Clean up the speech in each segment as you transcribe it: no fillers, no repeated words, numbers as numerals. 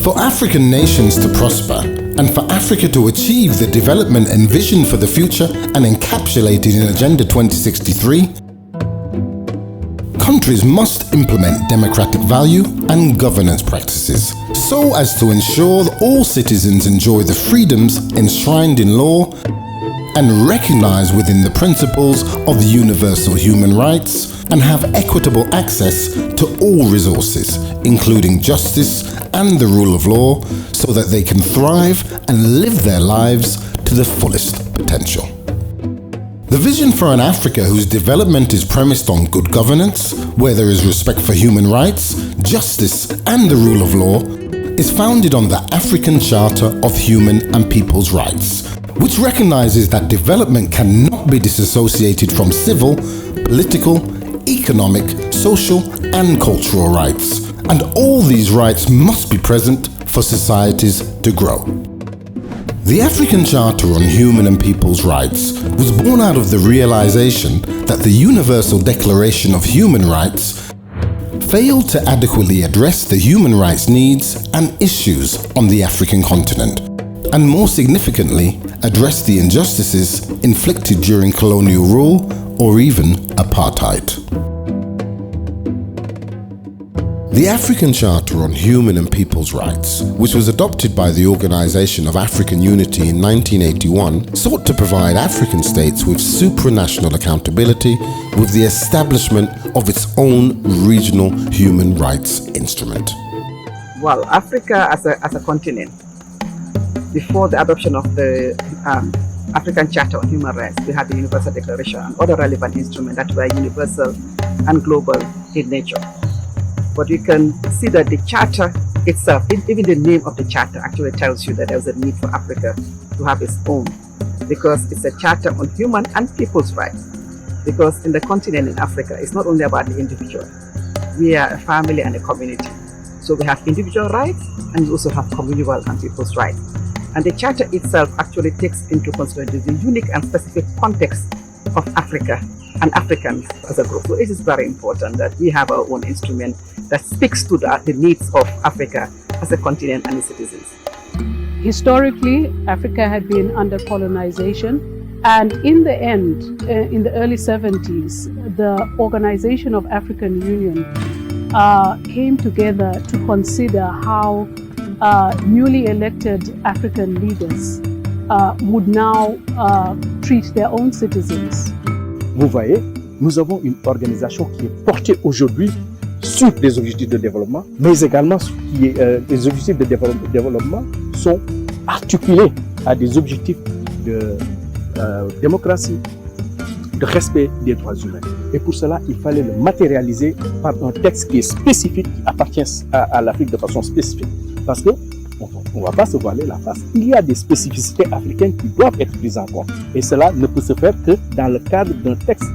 For African nations to prosper and for Africa to achieve the development envisioned for the future and encapsulated in Agenda 2063, countries must implement democratic value and governance practices so as to ensure that all citizens enjoy the freedoms enshrined in law and recognized within the principles of universal human rights and have equitable access to all resources, including justice and the rule of law, so that they can thrive and live their lives to the fullest potential. The vision for an Africa whose development is premised on good governance, where there is respect for human rights, justice and the rule of law, is founded on the African Charter of Human and People's Rights, which recognizes that development cannot be disassociated from civil, political, economic, social and cultural rights, and all these rights must be present for societies to grow. The African Charter on Human and People's Rights was born out of the realization that the Universal Declaration of Human Rights failed to adequately address the human rights needs and issues on the African continent, and more significantly, address the injustices inflicted during colonial rule or even apartheid. The African Charter on Human and People's Rights, which was adopted by the Organization of African Unity in 1981, sought to provide African states with supranational accountability with the establishment of its own regional human rights instrument. Well, Africa as a continent, before the adoption of the African Charter on Human Rights, we had the Universal Declaration and other relevant instruments that were universal and global in nature. But you can see that the Charter itself, even the name of the Charter actually tells you that there's a need for Africa to have its own, because it's a Charter on human and people's rights. Because in the continent in Africa, it's not only about the individual. We are a family and a community. So we have individual rights and we also have communal and people's rights. And the Charter itself actually takes into consideration the unique and specific context of Africa and Africans as a group. So it is very important that we have our own instrument that speaks to the needs of Africa as a continent and its citizens. Historically, Africa had been under colonization, and in the end, in the early 70s, the Organization of African Union came together to consider how newly elected African leaders would now treat their own citizens. Vous voyez, nous avons une organisation qui est portée aujourd'hui sur des objectifs de développement, mais également les objectifs de développement sont articulés à des objectifs de démocratie, de respect des droits humains. Et pour cela, il fallait le matérialiser par un texte qui est spécifique, qui appartient à l'Afrique de façon spécifique. Parce que on ne va pas se voiler la face. Il y a des spécificités africaines qui doivent être prises en compte. Et cela ne peut se faire que dans le cadre d'un texte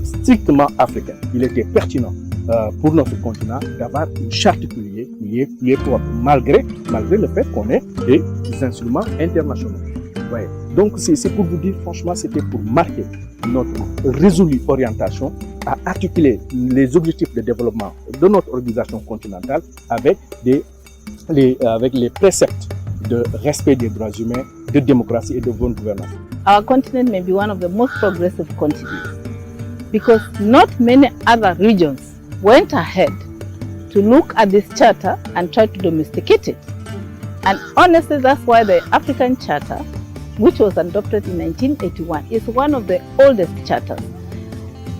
strictement africain. Il était pertinent pour notre continent d'avoir une charte qui est propre, malgré le fait qu'on ait des instruments internationaux. Ouais. Donc c'est pour vous dire, franchement, c'était pour marquer notre résolue orientation à articuler les objectifs de développement de notre organisation continentale avec les préceptes de respect des droits humains, de démocratie et de bonne gouvernance. Our continent may be one of the most progressive continents because not many other regions went ahead to look at this charter and try to domesticate it. And honestly, that's why the African Charter, which was adopted in 1981, is one of the oldest charters.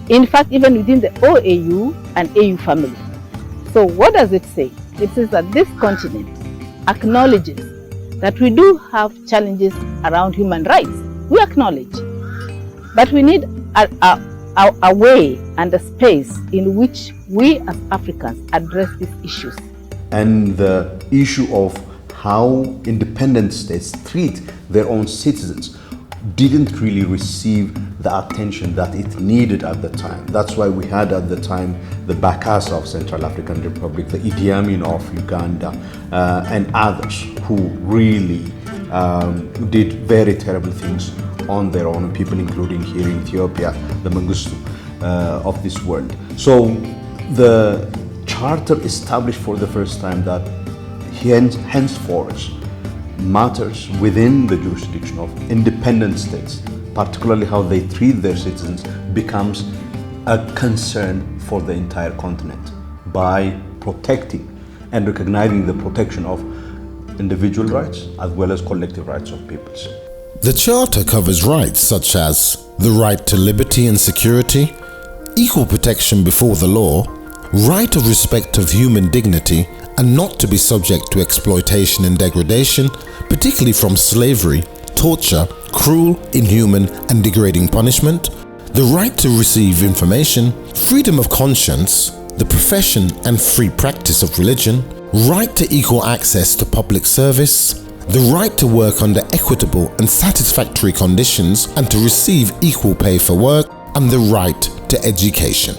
In fact, even within the OAU and AU family. So what does it say? It says that this continent acknowledges that we do have challenges around human rights. We acknowledge. But we need a way and a space in which we as Africans address these issues. And the issue of how independent states treat their own citizens didn't really receive the attention that it needed at the time. That's why we had at the time the Bakassa of Central African Republic, the Idi Amin of Uganda, and others who really did very terrible things on their own people, including here in Ethiopia, the Mengistu of this world. So the charter established for the first time that henceforth matters within the jurisdiction of independent states, particularly how they treat their citizens, becomes a concern for the entire continent by protecting and recognizing the protection of individual rights as well as collective rights of peoples. The Charter covers rights such as the right to liberty and security, equal protection before the law, right of respect of human dignity and not to be subject to exploitation and degradation, particularly from slavery, torture, cruel, inhuman and degrading punishment, the right to receive information, freedom of conscience, the profession and free practice of religion, right to equal access to public service, the right to work under equitable and satisfactory conditions and to receive equal pay for work, and the right to education.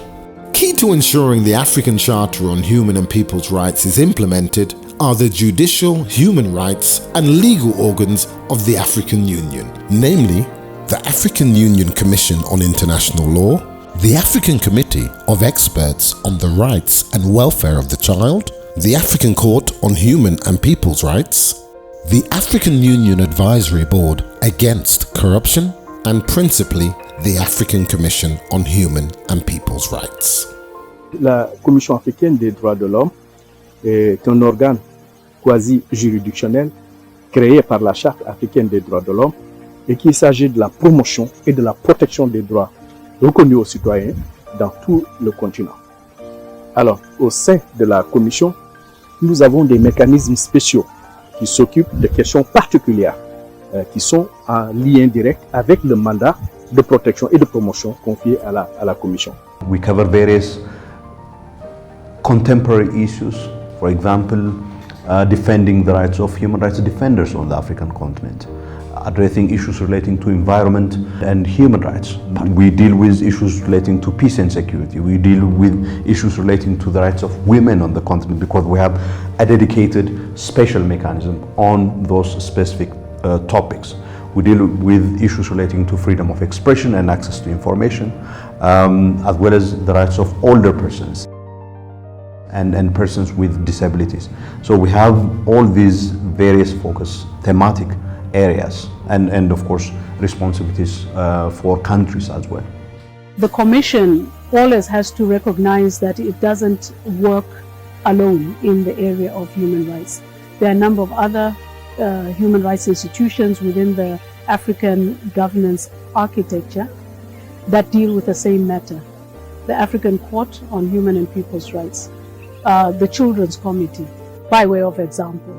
Key to ensuring the African Charter on Human and People's Rights is implemented are the judicial, human rights and legal organs of the African Union, namely the African Union Commission on International Law, the African Committee of Experts on the Rights and Welfare of the Child, the African Court on Human and People's Rights, the African Union Advisory Board Against Corruption, and principally the African Commission on Human and People's Rights. La Commission africaine des droits de l'homme est un organe quasi-juridictionnel créé par la Charte africaine des droits de l'homme et qu'il s'agit de la promotion et de la protection des droits reconnus aux citoyens dans tout le continent. Alors, au sein de la Commission, nous avons des mécanismes spéciaux qui s'occupent de questions particulières qui sont en lien direct avec le mandat de protection et de promotion confié à la Commission. We cover various contemporary issues, for example, defending the rights of human rights defenders on the African continent, addressing issues relating to environment and human rights. We deal with issues relating to peace and security. We deal with issues relating to the rights of women on the continent because we have a dedicated special mechanism on those specific topics. We deal with issues relating to freedom of expression and access to information, as well as the rights of older persons and persons with disabilities. So we have all these various focus thematic areas and of course responsibilities for countries as well. The Commission always has to recognize that it doesn't work alone in the area of human rights. There are a number of other human rights institutions within the African governance architecture that deal with the same matter. The African Court on Human and People's Rights, the Children's Committee, by way of example.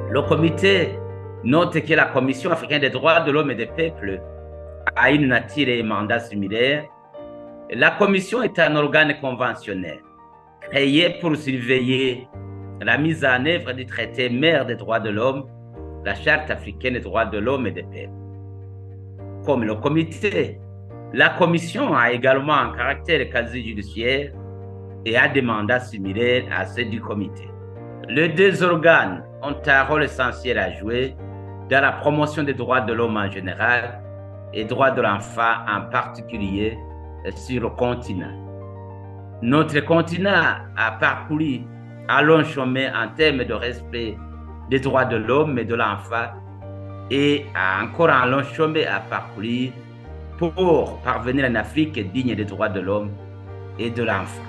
Le comité note que la Commission africaine des droits de l'homme et des peuples a une nature et un mandat similaires. La Commission est un organe conventionnel créé pour surveiller la mise en œuvre du traité mère des droits de l'homme, la Charte africaine des droits de l'homme et des peuples. Comme le comité, la Commission a également un caractère quasi-judiciaire et a des mandats similaires à ceux du comité. Les deux organes ont un rôle essentiel à jouer dans la promotion des droits de l'homme en général et droits de l'enfant en particulier sur le continent. Notre continent a parcouru un long chemin en termes de respect des droits de l'homme et de l'enfant et a encore un long chemin à parcourir pour parvenir à une Afrique digne des droits de l'homme et de l'enfant.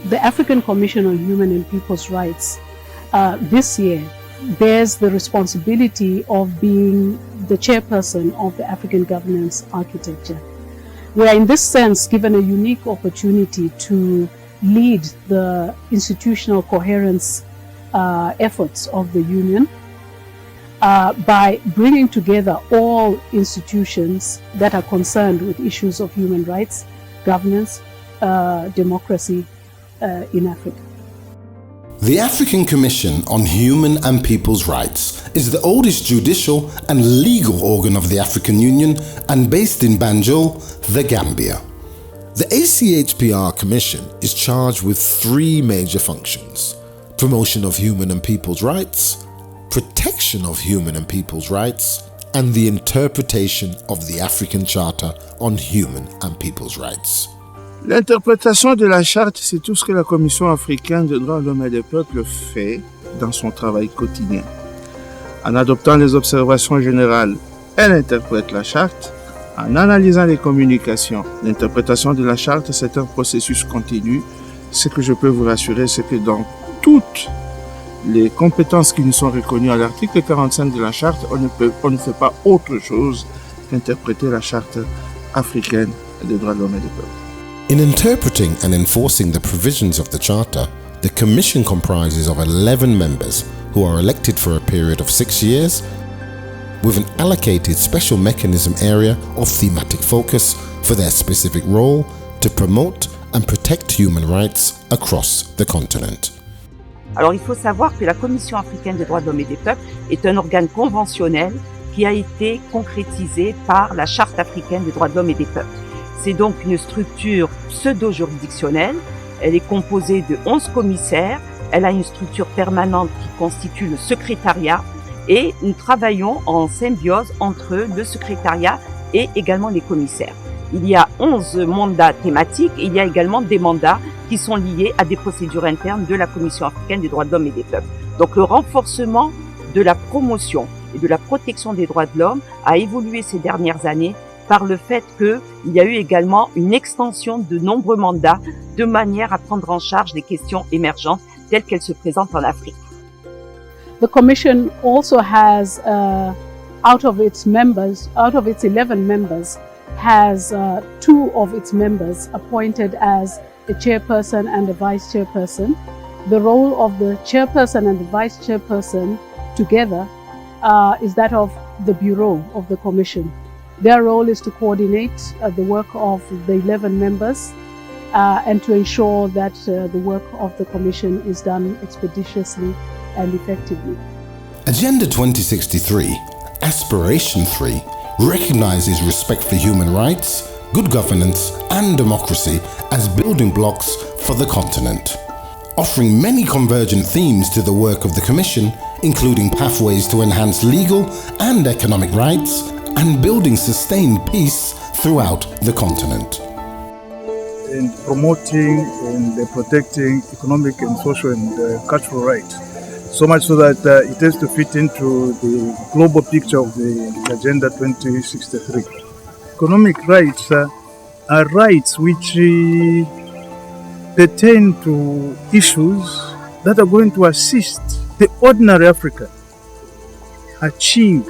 The African Commission on Human and People's Rights this year bears the responsibility of being the chairperson of the African governance architecture. We are in this sense given a unique opportunity to lead the institutional coherence efforts of the Union by bringing together all institutions that are concerned with issues of human rights, governance, democracy in Africa. The African Commission on Human and People's Rights is the oldest judicial and legal organ of the African Union and based in Banjul, the Gambia. The ACHPR Commission is charged with three major functions: promotion of human and people's rights, protection of human and people's rights, and the interpretation of the African Charter on Human and People's Rights. L'interprétation de la charte, c'est tout ce que la Commission africaine des droits de l'homme et des peuples fait dans son travail quotidien. En adoptant les observations générales, elle interprète la charte. En analysant les communications, l'interprétation de la charte, c'est un processus continu. Ce que je peux vous rassurer, c'est que dans toutes les compétences qui nous sont reconnues à l'article 45 de la charte, on ne fait pas autre chose qu'interpréter la charte africaine des droits de l'homme et des peuples. In interpreting and enforcing the provisions of the Charter, the Commission comprises of 11 members who are elected for a period of 6 years with an allocated special mechanism area of thematic focus for their specific role to promote and protect human rights across the continent. Alors il faut savoir que la Commission africaine des droits de l'homme et des peuples est un organe conventionnel qui a été concrétisé par la Charte africaine des droits de l'homme et des peuples. C'est donc une structure pseudo-juridictionnelle. Elle est composée de 11 commissaires. Elle a une structure permanente qui constitue le secrétariat et nous travaillons en symbiose entre le secrétariat et également les commissaires. Il y a 11 mandats thématiques et il y a également des mandats qui sont liés à des procédures internes de la Commission africaine des droits de l'homme et des peuples. Donc le renforcement de la promotion et de la protection des droits de l'homme a évolué ces dernières années par le fait qu'il y a eu également une extension de nombreux mandats de manière à prendre en charge des questions émergentes telles qu'elles se présentent en Afrique. The Commission also has, out of its 11 members, has 2 of its members appointed as a chairperson and a vice chairperson. The role of the chairperson and the vice chairperson together is that of the Bureau of the Commission. Their role is to coordinate the work of the 11 members and to ensure that the work of the Commission is done expeditiously and effectively. Agenda 2063, Aspiration 3, recognizes respect for human rights, good governance and democracy as building blocks for the continent, offering many convergent themes to the work of the Commission, including pathways to enhance legal and economic rights and building sustained peace throughout the continent. In promoting and protecting economic and social and cultural rights, so much so that it has to fit into the global picture of the Agenda 2063. Economic rights are rights which pertain to issues that are going to assist the ordinary African achieve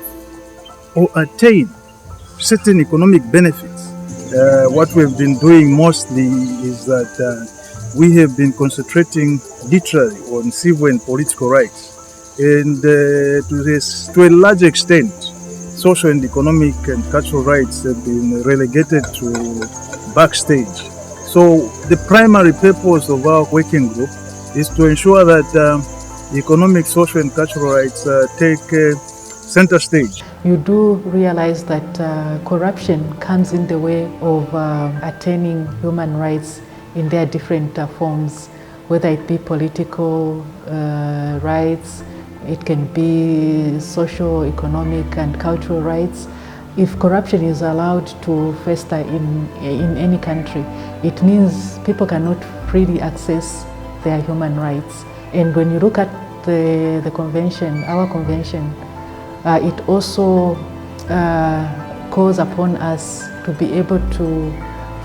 or attain certain economic benefits. What we've been doing mostly is that we have been concentrating literally on civil and political rights, and to a large extent, social and economic and cultural rights have been relegated to backstage. So the primary purpose of our working group is to ensure that economic, social and cultural rights take center stage. You do realize that corruption comes in the way of attaining human rights in their different forms, whether it be political rights, it can be social, economic and cultural rights. If corruption is allowed to fester in any country, it means people cannot freely access their human rights. And when you look at the convention, our convention, it also calls upon us to be able to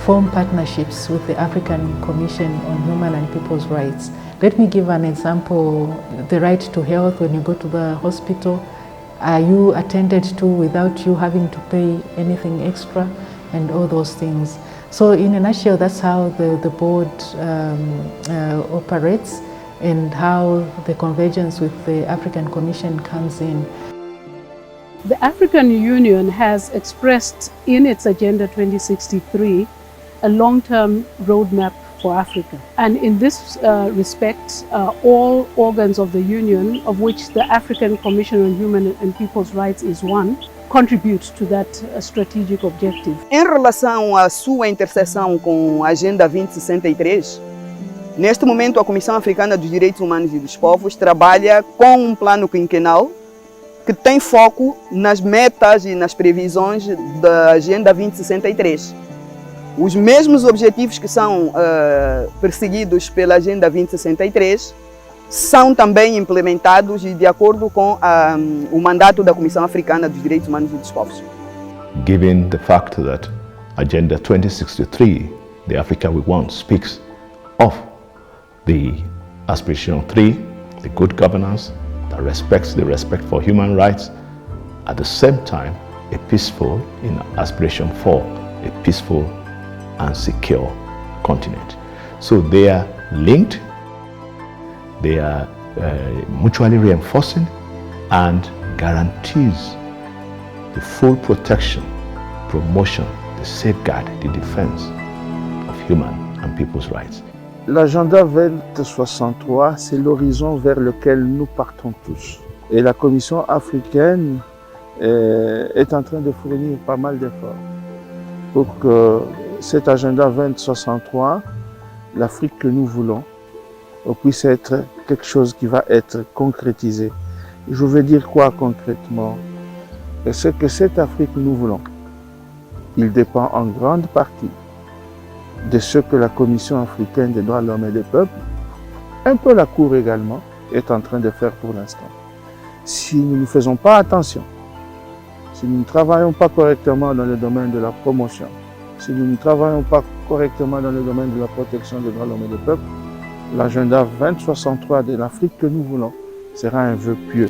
form partnerships with the African Commission on Human and People's Rights. Let me give an example. The right to health, when you go to the hospital, are you attended to without you having to pay anything extra, and all those things. So in a nutshell, that's how the board operates and how the convergence with the African Commission comes in. The African Union has expressed in its Agenda 2063 a long-term roadmap for Africa. And in this respect, all organs of the Union, of which the African Commission on Human and People's Rights is one, contribute to that strategic objective. Em relação à sua interseção com a Agenda 2063, neste momento a Comissão Africana dos Direitos Humanos e dos Povos trabalha com um plano quinquenal que tem foco nas metas e nas previsões da Agenda 2063. os mesmos objetivos que são perseguidos pela Agenda 2063 são também implementados e de acordo com o mandato da Comissão Africana dos Direitos Humanos e dos Povos. Given the fact that Agenda 2063, the Africa we want, speaks of the aspiration 3, the good governance that respects the respect for human rights, at the same time a peaceful, in aspiration 4, a peaceful and secure continent. So they are linked, they are mutually reinforcing and guarantees the full protection, promotion, the safeguard, the defense of human and people's rights. L'agenda 2063, c'est l'horizon vers lequel nous partons tous. Et la Commission africaine est en train de fournir pas mal d'efforts pour que cet agenda 2063, l'Afrique que nous voulons, puisse être quelque chose qui va être concrétisé. Je veux dire quoi concrètement? C'est que cette Afrique que nous voulons, il dépend en grande partie de ce que la Commission africaine des droits de l'homme et des peuples, un peu la Cour également, est en train de faire pour l'instant. Si nous ne faisons pas attention, si nous ne travaillons pas correctement dans le domaine de la promotion, si nous ne travaillons pas correctement dans le domaine de la protection des droits de l'homme et des peuples, l'agenda 2063 de l'Afrique que nous voulons sera un vœu pieux.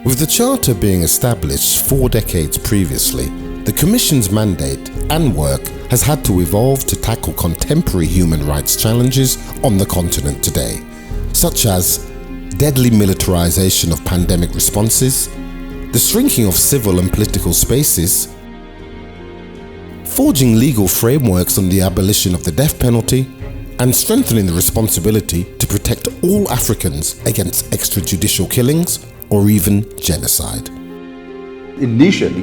With the Charter being established 4 decades previously, the Commission's mandate and work has had to evolve to tackle contemporary human rights challenges on the continent today, such as deadly militarization of pandemic responses, the shrinking of civil and political spaces, forging legal frameworks on the abolition of the death penalty, and strengthening the responsibility to protect all Africans against extrajudicial killings or even genocide. Initially,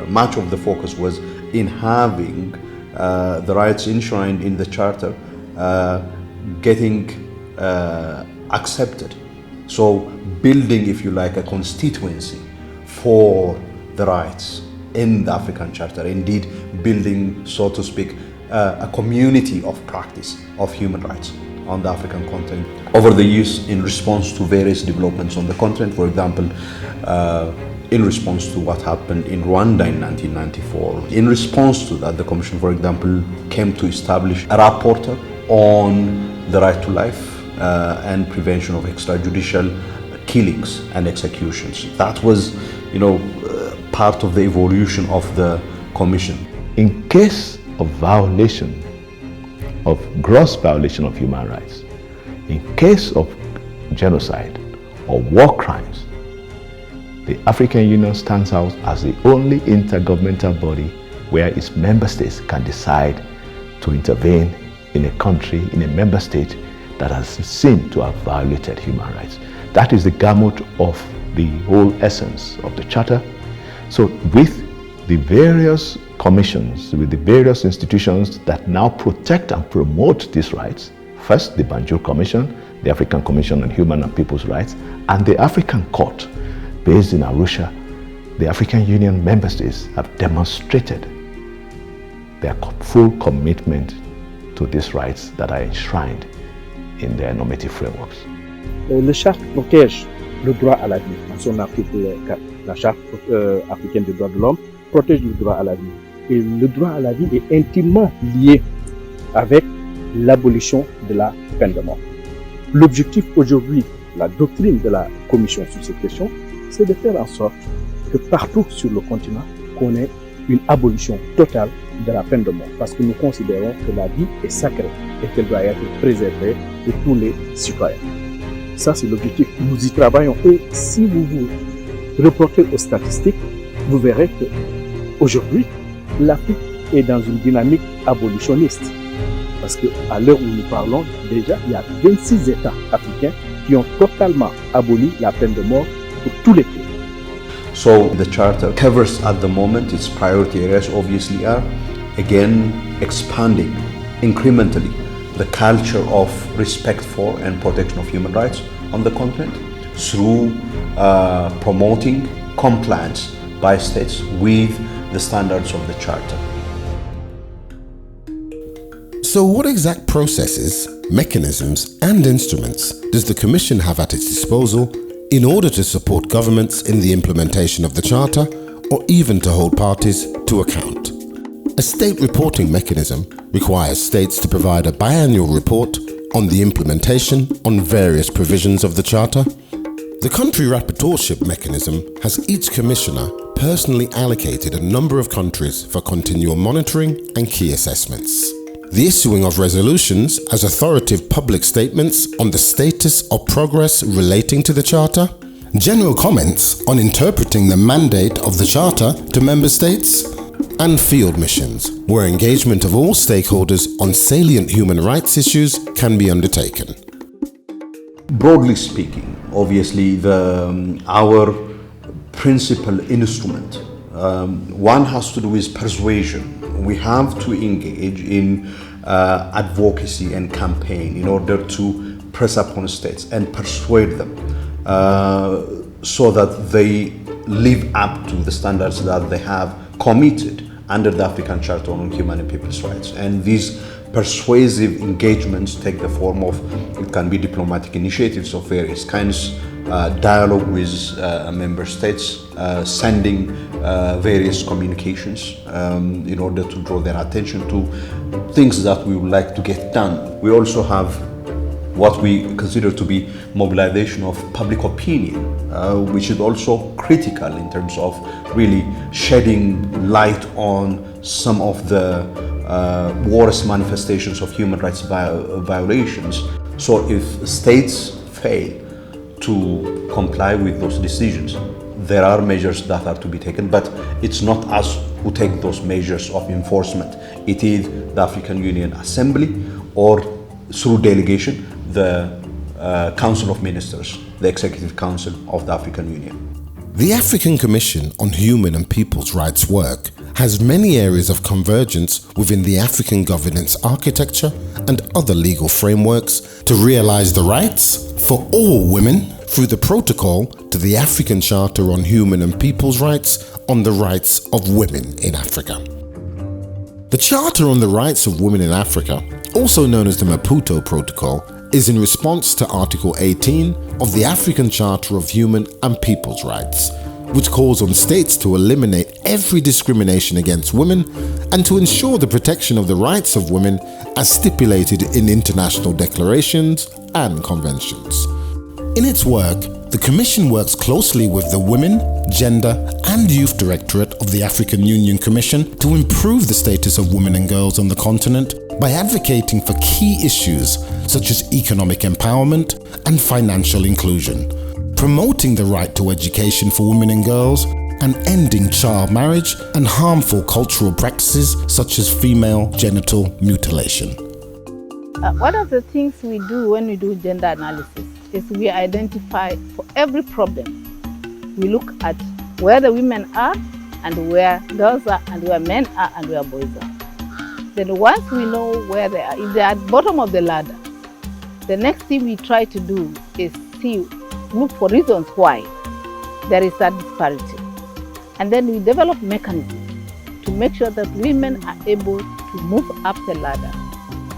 much of the focus was in having the rights enshrined in the Charter getting accepted. So building, if you like, a constituency for the rights in the African Charter, indeed building, so to speak, a community of practice of human rights on the African continent. Over the years, in response to various developments on the continent, for example, in response to what happened in Rwanda in 1994, in response to that, the Commission, for example, came to establish a rapporteur on the right to life and prevention of extrajudicial killings and executions. That was, part of the evolution of the Commission. In case of violation, of gross violation of human rights, in case of genocide or war crimes, the African Union stands out as the only intergovernmental body where its member states can decide to intervene in a country, in a member state that has seemed to have violated human rights. That is the gamut of the whole essence of the Charter. So with the various commissions, with the various institutions that now protect and promote these rights, first the Banjul Commission, the African Commission on Human and People's Rights, and the African Court based in Arusha, the African Union member states have demonstrated their full commitment to these rights that are enshrined in their normative frameworks. Le charte protège le droit à la vie. Dans son article 4, la charte africaine des droits de l'homme protège le droit à la vie. Et le droit à la vie est intimement lié avec l'abolition de la peine de mort. L'objectif aujourd'hui, la doctrine de la Commission sur cette question, c'est de faire en sorte que partout sur le continent, qu'on ait une abolition totale de la peine de mort. Parce que nous considérons que la vie est sacrée et qu'elle doit être préservée pour tous les citoyens. Ça, c'est l'objectif. Nous y travaillons. Et si vous vous reportez aux statistiques, vous verrez qu'aujourd'hui, l'Afrique est dans une dynamique abolitionniste. Parce qu'à l'heure où nous parlons, déjà, il y a 26 États africains qui ont totalement aboli la peine de mort pour tous les pays. So the Charter covers at the moment its priority areas obviously are, again, expanding incrementally the culture of respect for and protection of human rights on the continent through promoting compliance by states with the standards of the Charter. So what exact processes, mechanisms and instruments does the Commission have at its disposal in order to support governments in the implementation of the Charter or even to hold parties to account? A state reporting mechanism requires states to provide a biannual report on the implementation on various provisions of the Charter. The country rapporteurship mechanism has each commissioner personally allocated a number of countries for continual monitoring and key assessments. The issuing of resolutions as authoritative public statements on the status of progress relating to the Charter, general comments on interpreting the mandate of the Charter to member states, and field missions, where engagement of all stakeholders on salient human rights issues can be undertaken. Broadly speaking, obviously our principal instrument, one has to do with persuasion. We have to engage in advocacy and campaign in order to press upon states and persuade them so that they live up to the standards that they have committed under the African Charter on Human and People's Rights. And these persuasive engagements take the form of, it can be diplomatic initiatives of various kinds, dialogue with member states, sending various communications in order to draw their attention to things that we would like to get done. We also have what we consider to be mobilization of public opinion, which is also critical in terms of really shedding light on some of the worst manifestations of human rights violations. So if states fail to comply with those decisions, there are measures that are to be taken, but it's not us who take those measures of enforcement. It is the African Union Assembly or through delegation, the Council of Ministers, the Executive Council of the African Union. The African Commission on Human and People's Rights work has many areas of convergence within the African governance architecture and other legal frameworks to realize the rights for all women through the protocol to the African Charter on Human and People's Rights on the rights of women in Africa. The Charter on the Rights of Women in Africa, also known as the Maputo Protocol, is in response to Article 18 of the African Charter of Human and People's Rights, which calls on states to eliminate every discrimination against women and to ensure the protection of the rights of women as stipulated in international declarations and conventions. In its work, the Commission works closely with the Women, Gender and Youth Directorate of the African Union Commission to improve the status of women and girls on the continent by advocating for key issues such as economic empowerment and financial inclusion, promoting the right to education for women and girls, and ending child marriage and harmful cultural practices such as female genital mutilation. One of the things we do when we do gender analysis is we identify for every problem. We look at where the women are and where girls are and where men are and where boys are. Then once we know where they are, if they are at the bottom of the ladder, the next thing we try to do is look for reasons why there is that disparity. And then we develop mechanisms to make sure that women are able to move up the ladder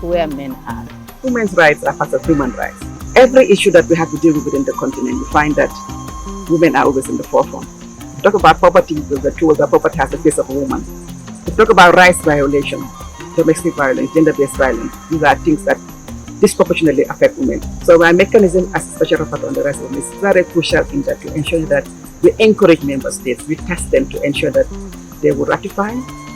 to where men are. Women's rights are part of human rights. Every issue that we have to deal with within the continent, we find that women are always in the forefront. If we talk about poverty, the tool that poverty has the face of a woman. If we talk about rights violation, domestic violence, gender-based violence, these are things that disproportionately affect women. So our mechanism as a special rapporteur on the rights of women is very crucial in that to ensure that we encourage member states, we test them to ensure that they will ratify,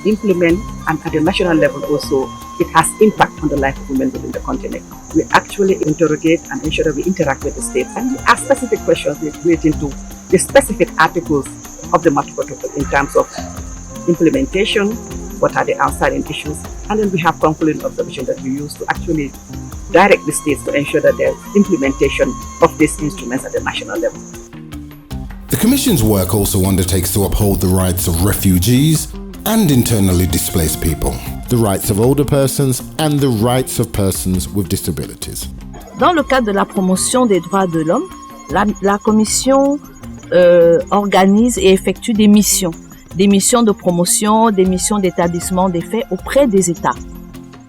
implement, and at the national level also, it has impact on the life of women within the continent. We actually interrogate and ensure that we interact with the states and we ask specific questions relating to the specific articles of the Maputo Protocol in terms of implementation, what are the outstanding issues, and then we have concluding observations that we use to actually direct the states to ensure that there's implementation of these instruments at the national level. The Commission's work also undertakes to uphold the rights of refugees and internally displaced people, the rights of older persons and the rights of persons with disabilities. Dans le cadre de la promotion des droits de l'homme, la Commission organise et effectue des missions de promotion, des missions d'établissement des faits auprès des États,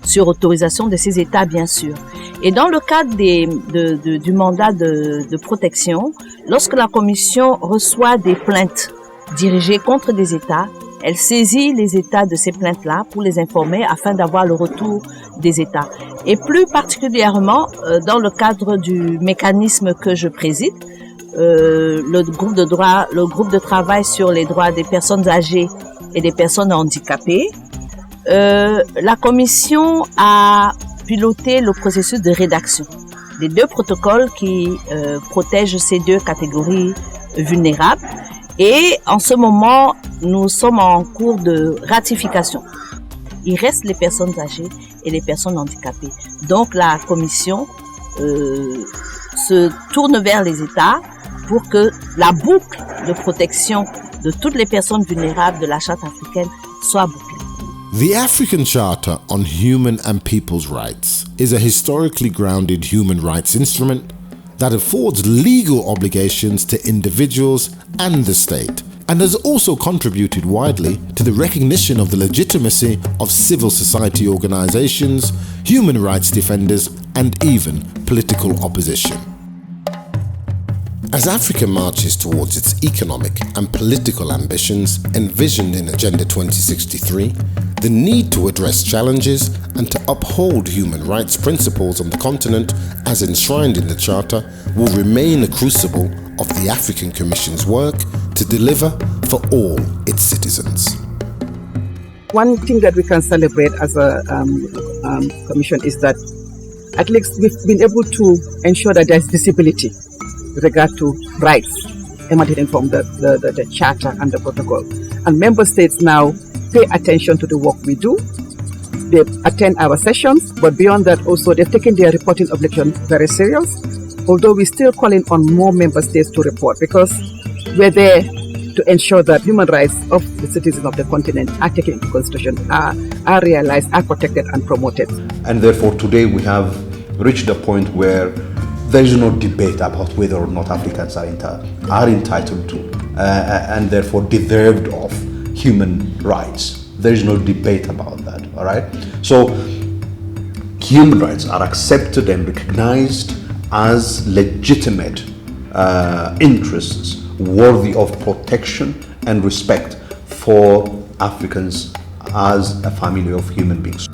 sur autorisation de ces États bien sûr. Et dans le cadre du mandat de protection, lorsque la Commission reçoit des plaintes dirigées contre des États, elle saisit les États de ces plaintes-là pour les informer afin d'avoir le retour des États. Et plus particulièrement, dans le cadre du mécanisme que je préside, le groupe de travail sur les droits des personnes âgées et des personnes handicapées, la Commission a piloté le processus de rédaction des 2 protocoles qui protègent ces 2 catégories vulnérables. Et en ce moment, nous sommes en cours de ratification. Il reste les personnes âgées et les personnes handicapées. Donc la Commission se tourne vers les États pour que la boucle de protection de toutes les personnes vulnérables de la Charte africaine soit bouclée. The African Charter on Human and People's Rights is a historically grounded human rights instrument that affords legal obligations to individuals and the state, and has also contributed widely to the recognition of the legitimacy of civil society organizations, human rights defenders, and even political opposition. As Africa marches towards its economic and political ambitions envisioned in Agenda 2063, the need to address challenges and to uphold human rights principles on the continent as enshrined in the Charter will remain a crucible of the African Commission's work to deliver for all its citizens. One thing that we can celebrate as a Commission is that at least we've been able to ensure that there's visibility with regard to rights emanating from the Charter and the Protocol. And member states now pay attention to the work we do. They attend our sessions, but beyond that also they've taken their reporting obligation very serious, although we're still calling on more member states to report because we're there to ensure that human rights of the citizens of the continent are taken into consideration, are realized, are protected and promoted. And therefore today we have reached a point where there is no debate about whether or not Africans are entitled to and therefore deserved of human rights. There is no debate about that, all right? So human rights are accepted and recognized as legitimate interests worthy of protection and respect for Africans as a family of human beings.